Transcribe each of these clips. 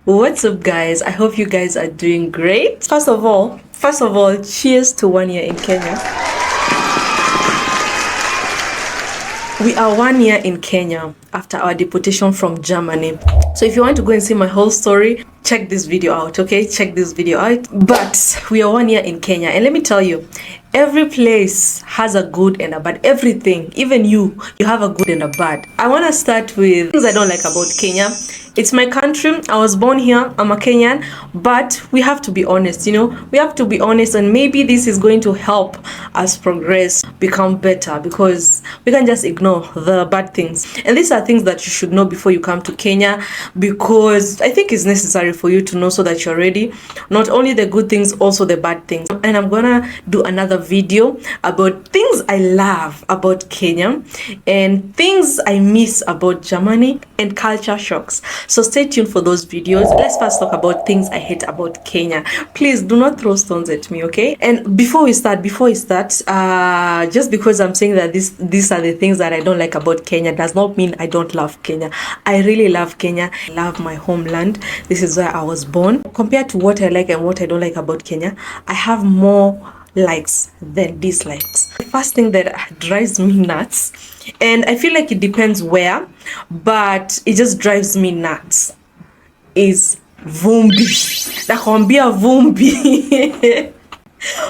What's up, guys? I hope you guys are doing great. First of all, cheers to 1 year in Kenya. We are 1 year in Kenya after our deportation from Germany. So if you want to go and see my whole story, check this video out, okay? Check this video out. But we are 1 year in Kenya, and let me tell you, every place has a good and a bad. Everything, even you have a good and a bad. I want to start with things I don't like about Kenya. It's my country. I was born here. I'm a Kenyan, but we have to be honest, we have to be honest, and maybe this is going to help us progress, become better, because we can just ignore the bad things. And these are things that you should know before you come to Kenya, because I think it's necessary for you to know so that you're ready. Not only the good things, also the bad things. And I'm gonna do another video about things I love about Kenya and things I miss about Germany and culture shocks. So stay tuned for those videos. Let's first talk about things I hate about Kenya. Please do not throw stones at me, okay? And before we start, just because I'm saying that these are the things that I don't like about Kenya does not mean I don't love Kenya. I really love Kenya. I love my homeland. This is where I was born. Compared to what I like and what I don't like about Kenya, I have more likes than dislikes. The first thing that drives me nuts, and I feel like it depends where, but it just drives me nuts, is vumbi. Nakwambia vumbi.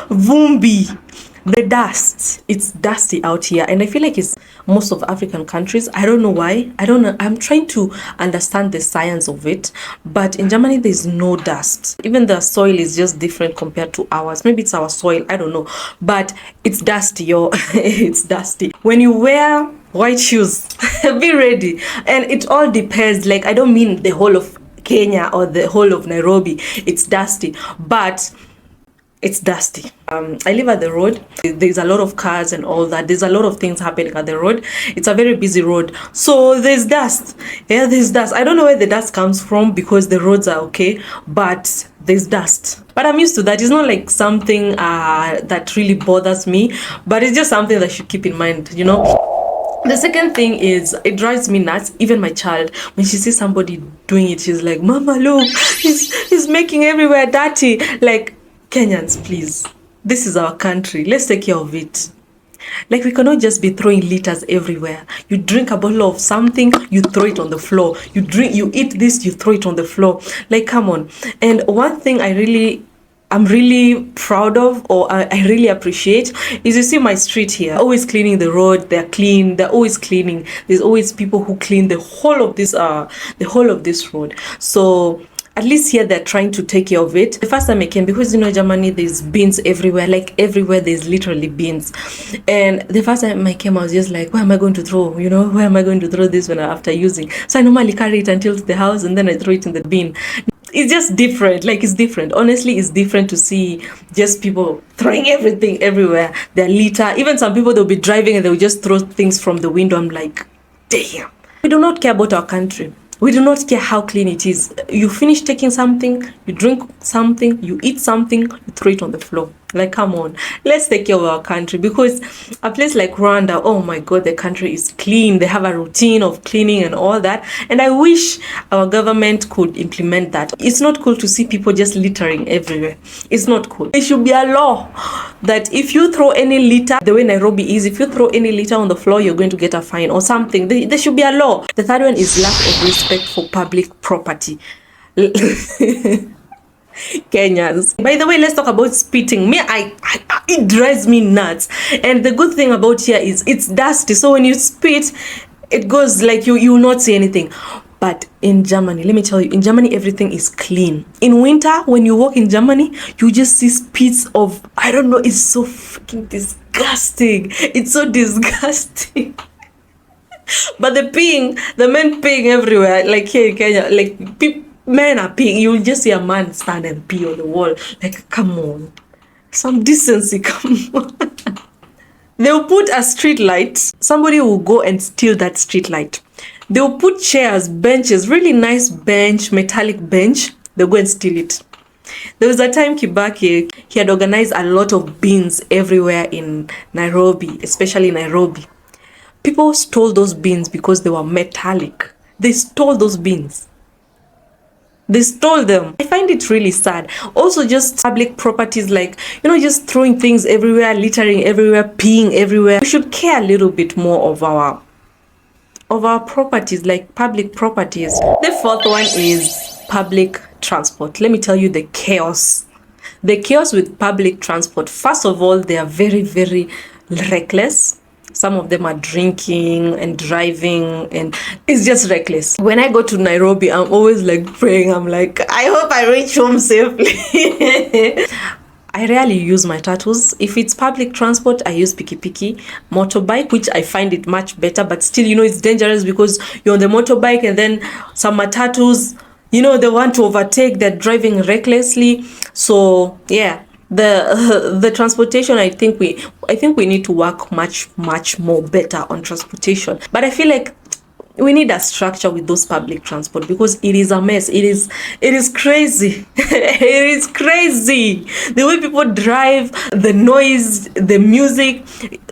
Vumbi. The dust. It's dusty out here, and I feel like it's most of African countries. I don't know why. I don't know. I'm trying to understand the science of it, but in Germany there's no dust. Even the soil is just different compared to ours. Maybe it's our soil, I don't know, but it's dusty, yo. It's dusty. When you wear white shoes, be ready. And it all depends. Like, I don't mean the whole of Kenya or the whole of Nairobi. It's dusty, but it's dusty. I live at the road. There's a lot of cars and all that. There's a lot of things happening at the road. It's a very busy road, so there's dust. Yeah, there's dust. I don't know where the dust comes from, because the roads are okay, but there's dust. But I'm used to that. It's not like something that really bothers me, but it's just something that I should keep in mind, The second thing is, it drives me nuts. Even my child, when she sees somebody doing it, she's like, "Mama, look, he's making everywhere dirty." Like, Kenyans, please, this is our country. Let's take care of it. Like, we cannot just be throwing litters everywhere. You drink a bottle of something, you throw it on the floor. You eat this, you throw it on the floor. Like, come on. And one thing I'm really proud of, or I really appreciate, is, you see my street here, always cleaning the road. They're clean. They're always cleaning. There's always people who clean the whole of this road. So at least here they're trying to take care of it. The first time I came, because Germany, there's bins everywhere. Like, everywhere there's literally bins. And the first time I came, I was just like, where am I going to throw? Where am I going to throw this when after using? So I normally carry it until to the house, and then I throw it in the bin. It's just different. Like, it's different. Honestly, it's different to see just people throwing everything everywhere. Their litter. Even some people, they'll be driving and they'll just throw things from the window. I'm like, damn. We do not care about our country. We do not care how clean it is. You finish taking something, you drink something, you eat something, you throw it on the floor. Like, come on, let's take care of our country, because a place like Rwanda, oh my God, the country is clean. They have a routine of cleaning and all that. And I wish our government could implement that. It's not cool to see people just littering everywhere. It's not cool. There should be a law that if you throw any litter, the way Nairobi is, if you throw any litter on the floor, you're going to get a fine or something. There should be a law. The third one is lack of respect for public property. Kenyans. By the way, let's talk about spitting. It drives me nuts. And the good thing about here is it's dusty. So when you spit, it goes like you will not see anything. But in Germany, let me tell you, in Germany, everything is clean. In winter, when you walk in Germany, you just see spits of, I don't know, it's so freaking disgusting. It's so disgusting. But the men peeing everywhere, like here in Kenya, like men are peeing. You'll just see a man stand and pee on the wall. Like, come on. Some decency, come on. They'll put a street light. Somebody will go and steal that street light. They'll put chairs, benches, really nice bench, metallic bench. They'll go and steal it. There was a time Kibaki, he had organized a lot of bins everywhere in Nairobi, especially Nairobi. People stole those bins because they were metallic. They stole those bins. They stole them. I find it really sad. Also, just public properties, like, just throwing things everywhere, littering everywhere, peeing everywhere. We should care a little bit more of our properties, like public properties. The fourth one is public transport. Let me tell you the chaos. The chaos with public transport. First of all, they are very, very reckless. Some of them are drinking and driving, and it's just reckless. When I go to Nairobi, I'm always like praying. I'm like, I hope I reach home safely. I rarely use matatus. If it's public transport, I use pikipiki, motorbike, which I find it much better, but still, it's dangerous because you're on the motorbike and then some matatus, they want to overtake, they're driving recklessly. So yeah, the transportation, I think we need to work much more better on transportation. But I feel like we need a structure with those public transport because it is a mess. It is crazy. It is crazy. The way people drive, the noise, the music.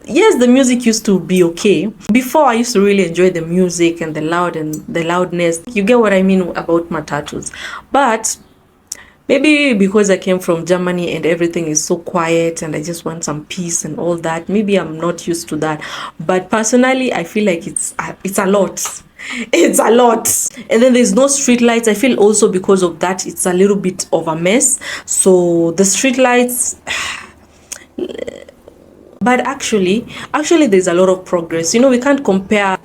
Yes, the music used to be okay. Before, I used to really enjoy the music and the loudness. You get what I mean about matatus. But maybe because I came from Germany and everything is so quiet and I just want some peace and all that, maybe I'm not used to that. But personally, I feel like it's a lot. It's a lot. And then there's no street lights. I feel also because of that, it's a little bit of a mess. So the street lights... But actually there's a lot of progress. We can't compare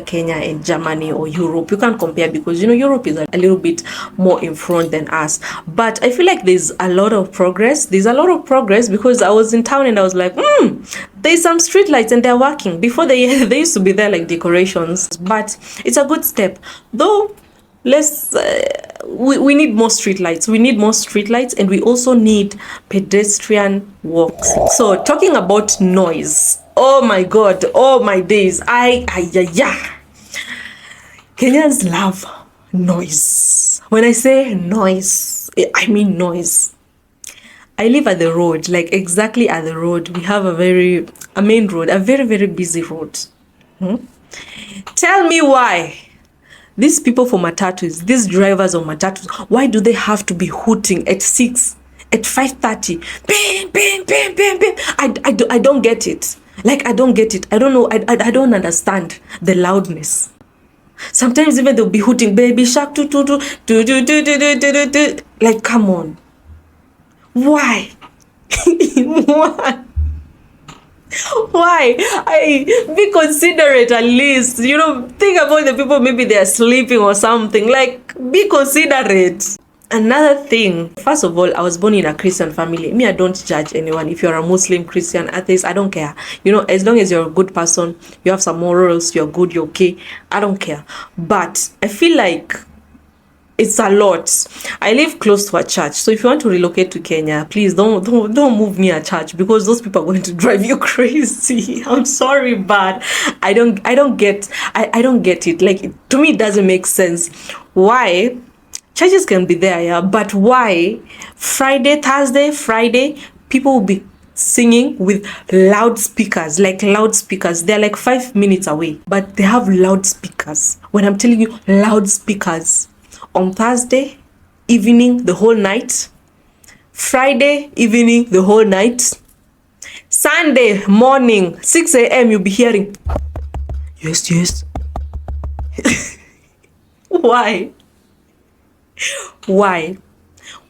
Kenya and Germany or Europe. We can't compare because Europe is a little bit more in front than us. But I feel like there's a lot of progress. Because I was in town and I was like, there's some street lights and they're working. Before they used to be there like decorations. But it's a good step. Though we need more streetlights. And we also need pedestrian walks. So talking about noise, oh my god, oh my days, Kenyans love noise. When I say noise, I mean noise. I live at the road, like exactly at the road. We have a main road, a very, very busy road. Tell me why these people for matatus, these drivers of matatus, why do they have to be hooting at 6, at 5:30? Bing, bing, bing, bing, bing. I don't get it. Like, I don't get it. I don't know. I don't understand the loudness. Sometimes even they'll be hooting, baby shark, do. Like, come on. Why? Why? Why? Be considerate at least. Think about the people, maybe they are sleeping or something. Like, be considerate. Another thing, first of all, I was born in a Christian family. Me, I don't judge anyone. If you're a Muslim, Christian, atheist, I don't care. As long as you're a good person, you have some morals, you're good, you're okay, I don't care. But I feel like it's a lot. I live close to a church, so if you want to relocate to Kenya, please don't move near a church because those people are going to drive you crazy. I'm sorry, but I don't get it. Like, to me, it doesn't make sense. Why? Churches can be there, yeah, but why Thursday, Friday, people will be singing with loudspeakers, they're like 5 minutes away, but they have loudspeakers. When I'm telling you loudspeakers, on Thursday evening the whole night, Friday evening the whole night, Sunday morning 6 a.m. you'll be hearing yes. Why?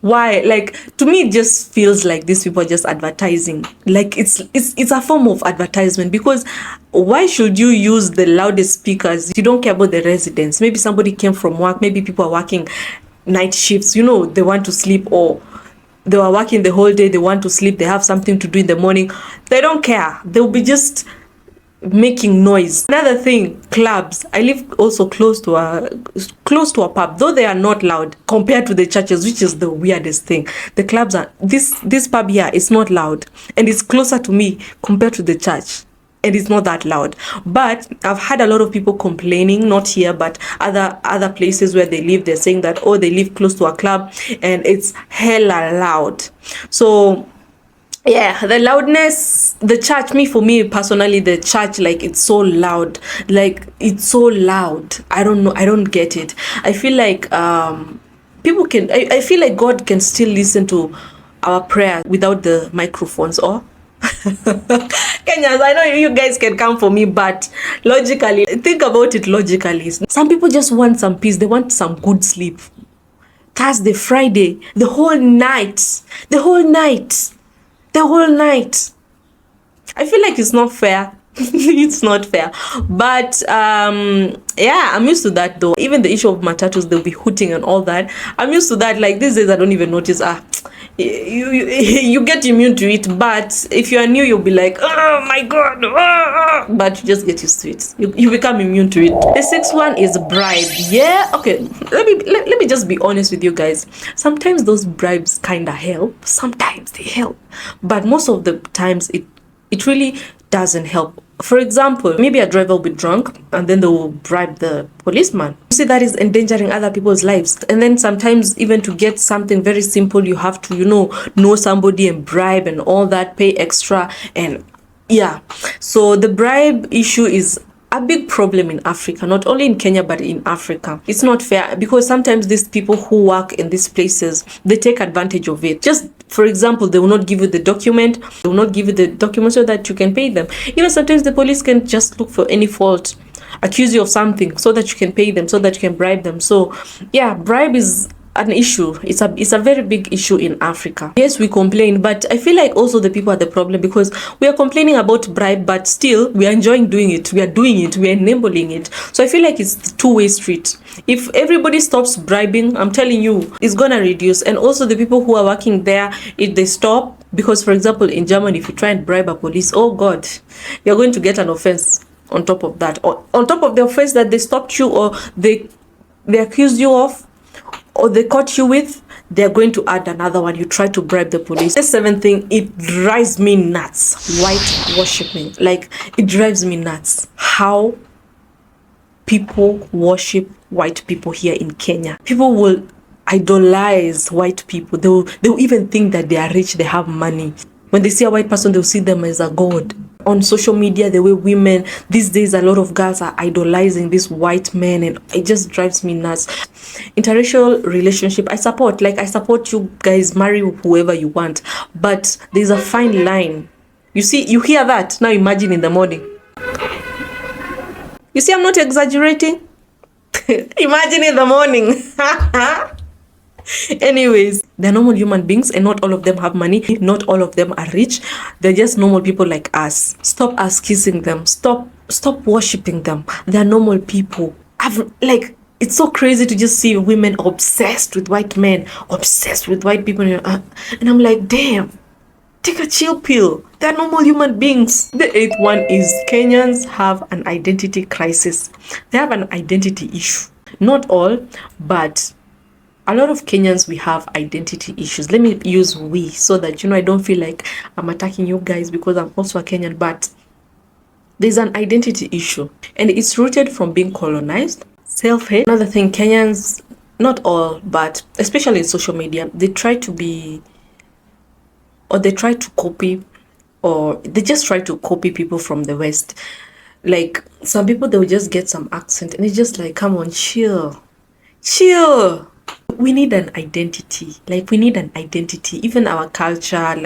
Like, to me, it just feels like these people are just advertising. Like, it's a form of advertisement, because why should you use the loudest speakers? You don't care about the residents. Maybe somebody came from work, maybe people are working night shifts, they want to sleep, or they were working the whole day, they want to sleep, they have something to do in the morning. They don't care. They'll be just making noise. Another thing, clubs. I live also close to a pub, though they are not loud compared to the churches, which is the weirdest thing. The clubs are this pub here is not loud, and it's closer to me compared to the church, and it's not that loud. But I've had a lot of people complaining, not here but other places where they live. They're saying that, oh, they live close to a club and it's hella loud. So yeah, the loudness, the church, for me personally, the church, like, it's so loud. Like, it's so loud. I don't know. I don't get it. I feel like people can, I feel like God can still listen to our prayer without the microphones. Or Kenyans, I know you guys can come for me, but logically, think about it logically. Some people just want some peace. They want some good sleep. Thursday, Friday, the whole night, the whole night, the whole night. I feel like it's not fair. It's not fair. But yeah, I'm used to that though. Even the issue of matatus, they'll be hooting and all that. I'm used to that. Like these days, I don't even notice. You get immune to it. But if you are new, you'll be like, oh my God. But you just get used to it. You become immune to it. The sixth one is bribe. Yeah, okay. Let me just be honest with you guys. Sometimes those bribes kind of help. Sometimes they help. But most of the times, it really doesn't help. For example, maybe a driver will be drunk and then they will bribe the policeman. You see, that is endangering other people's lives. And then sometimes even to get something very simple, you have to, know somebody and bribe and all that, pay extra. And yeah, so the bribe issue is a big problem in Africa, not only in Kenya, but in Africa. It's not fair because sometimes these people who work in these places, they take advantage of it. Just for example, they will not give you the document. They will not give you the document so that you can pay them. Sometimes the police can just look for any fault, accuse you of something so that you can pay them, so that you can bribe them. So yeah, bribe is an issue. It's a very big issue in Africa. Yes, we complain, but I feel like also the people are the problem because we are complaining about bribe, but still we are enjoying doing it. We are doing it. We are enabling it. So I feel like it's the two-way street. If everybody stops bribing, I'm telling you, it's gonna reduce. And also the people who are working there, if they stop, because for example in Germany, if you try and bribe a police, oh God, you're going to get an offense on top of that, or on top of the offense that they stopped you or they accused you of, or they caught you with, they're going to add another one. You try to bribe the police. The seventh thing, it drives me nuts. White worshiping. Like, it drives me nuts. How people worship white people here in Kenya. People will idolize white people. They'll even think that they are rich, they have money. When they see a white person, they'll see them as a god. On social media, the way women, these days, a lot of girls are idolizing these white men, and it just drives me nuts. Interracial relationship, I support you guys, marry whoever you want, but there's a fine line. You see, you hear that? Now imagine in the morning. You see, I'm not exaggerating. Imagine in the morning. Anyways, they're normal human beings and not all of them have money. Not all of them are rich. They're just normal people like us. Stop kissing them. Stop worshiping them. They're normal people. It's so crazy to just see women obsessed with white men, obsessed with white people. And I'm like, damn, take a chill pill. They're normal human beings. The eighth one is Kenyans have an identity crisis. They have an identity issue. Not all, but a lot of Kenyans, we have identity issues. Let me use we so that, I don't feel like I'm attacking you guys because I'm also a Kenyan, but there's an identity issue and it's rooted from being colonized, self-hate. Another thing, Kenyans, not all, but especially in social media, they try to be, or they try to copy, or they just try to copy people from the West. Like some people, they'll just get some accent and it's just like, come on, chill. We need an identity. We need an identity. Even our culture,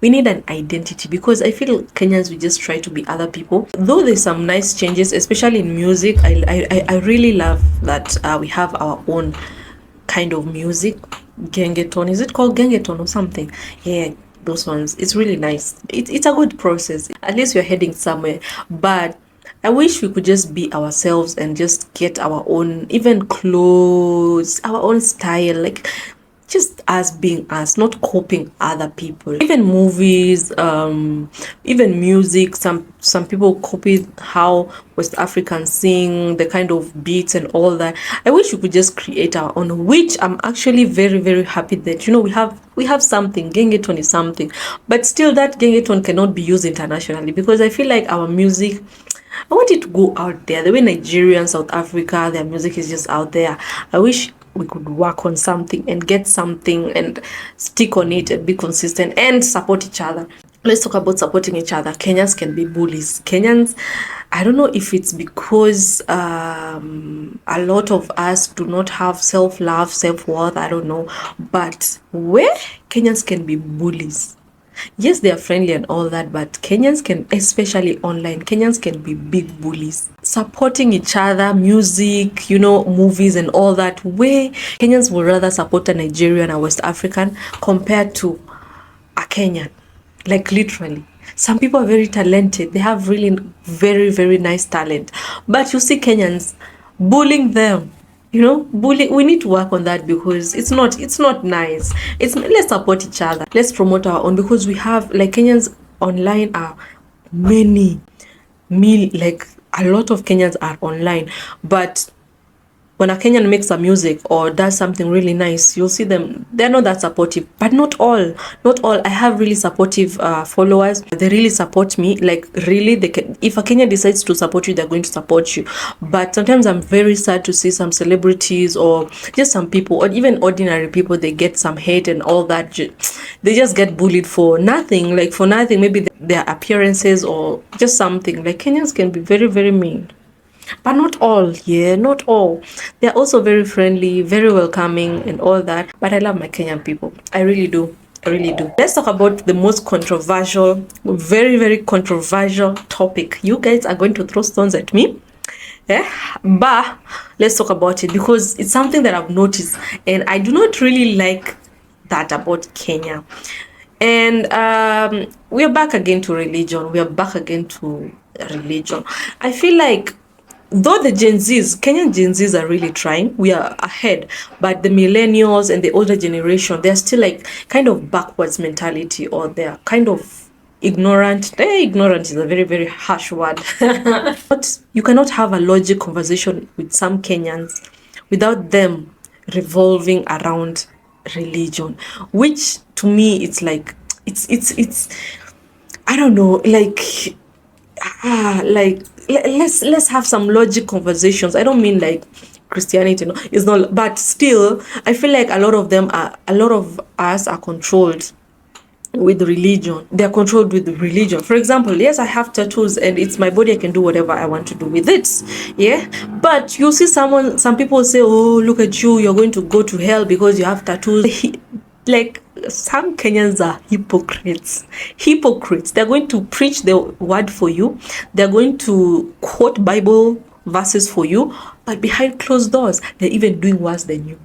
we need an identity because I feel Kenyans, we just try to be other people. Though there's some nice changes, especially in music. I really love that we have our own kind of music. Gengeton. Is it called Gengeton or something? Yeah, those ones. It's really nice. It's a good process. At least we're heading somewhere. But I wish we could just be ourselves and just get our own, even clothes, our own style, just us being us, not copying other people. Even movies, even music, some people copy how West Africans sing, the kind of beats and all that. I wish we could just create our own, which I'm actually very, very happy that, we have something. Gengeton is something, but still that Gengeton cannot be used internationally because I feel like our music, I want it to go out there. The way Nigeria and South Africa, their music is just out there. I wish we could work on something and get something and stick on it and be consistent and support each other. Let's talk about supporting each other. Kenyans can be bullies. Kenyans, I don't know if it's because a lot of us do not have self-love, self-worth, I don't know. But where Kenyans can be bullies. Yes, they are friendly and all that, but Kenyans can, especially online, Kenyans can be big bullies. Supporting each other, music, movies and all that, where Kenyans would rather support a Nigerian or West African compared to a Kenyan. Like literally. Some people are very talented. They have really very, very nice talent. But you see Kenyans bullying them. Bullying. We need to work on that because it's not nice. Let's support each other. Let's promote our own, because we have, like, Kenyans online are many, like a lot of Kenyans are online. But when a Kenyan makes a music or does something really nice, you'll see them, they're not that supportive. But not all. I have really supportive followers. They really support me. Like, really, if a Kenyan decides to support you, they're going to support you. But sometimes I'm very sad to see some celebrities or just some people, or even ordinary people, they get some hate and all that. They just get bullied for nothing. Like, for nothing. Maybe their appearances or just something. Like, Kenyans can be very, very mean. But not all, not all. They're also very friendly, very welcoming and all that. But I love my Kenyan people. I really do. Let's talk about the most controversial, very, very controversial topic. You guys are going to throw stones at me. But let's talk about it because it's something that I've noticed and I do not really like that about Kenya. And we're back again to religion. I feel like, though the Kenyan Gen Zs are really trying, we are ahead, but the millennials and the older generation, they're still like kind of backwards mentality, or they're kind of ignorant. Ignorant is a very, very harsh word. But you cannot have a logic conversation with some Kenyans without them revolving around religion, which to me, it's like, it's I don't know, like, let's have some logic conversations. I don't mean like Christianity, no, it's not, but still I feel like a lot of us are controlled with religion. They're controlled with religion. For example, yes, I have tattoos and it's my body, I can do whatever I want to do with it. But you see some people say, oh, look at you, you're going to go to hell because you have tattoos. Like, some Kenyans are hypocrites. They're going to preach the word for you, they're going to quote Bible verses for you, but behind closed doors they're even doing worse than you.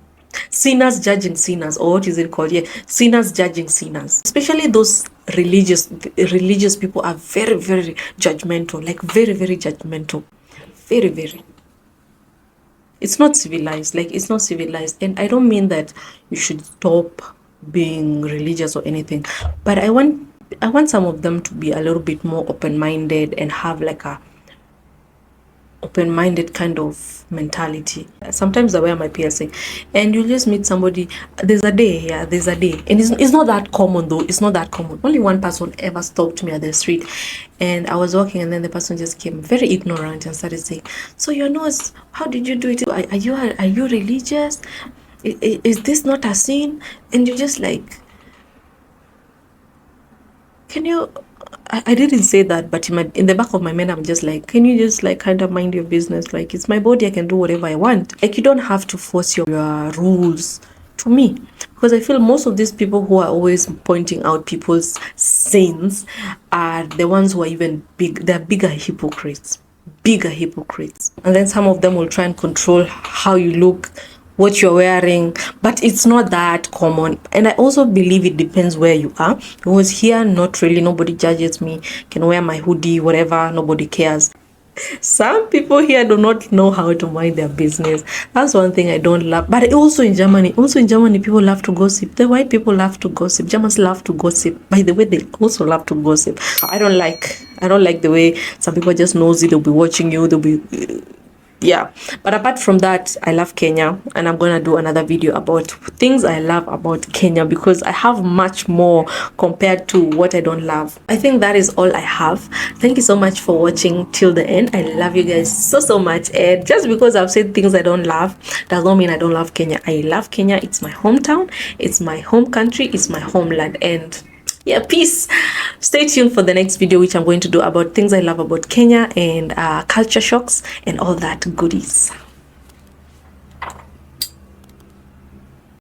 Sinners judging sinners, or what is it called? Sinners judging sinners. Especially those religious people are very, very judgmental. Like, very, very judgmental. Very, very. It's not civilized. And I don't mean that you should stop being religious or anything, but I want some of them to be a little bit more open-minded and have like a open-minded kind of mentality. Sometimes I wear my piercing and you just meet somebody, there's a day, and it's not that common though. It's not that common. Only one person ever stopped me at the street and I was walking, and then the person just came very ignorant and started saying, so your nose, how did you do it? Are you religious? Is this not a sin? And you're just like, can you, I didn't say that, but in the back of my mind, I'm just like, can you just like kind of mind your business? Like, it's my body, I can do whatever I want. Like, you don't have to force your rules to me, because I feel most of these people who are always pointing out people's sins are the ones who are even they're bigger hypocrites. And then some of them will try and control how you look, what you're wearing, but it's not that common. And I also believe it depends where you are, because here, not really, nobody judges me, can wear my hoodie, whatever, nobody cares. Some people here do not know how to mind their business. That's one thing I don't love. But also in Germany, people love to gossip. The white people love to gossip. Germans love to gossip. By the way, they also love to gossip. I don't like the way some people just nosy. They'll be watching you. They'll be but apart from that, I love Kenya, and I'm gonna do another video about things I love about Kenya, because I have much more compared to what I don't love. I think that is all I have. Thank you so much for watching till the end. I love you guys so much, and just because I've said things I don't love does not mean I don't love Kenya. I love Kenya. It's my hometown, it's my home country, it's my homeland, and Yeah, peace. Stay tuned for the next video, which I'm going to do about things I love about Kenya and culture shocks and all that goodies.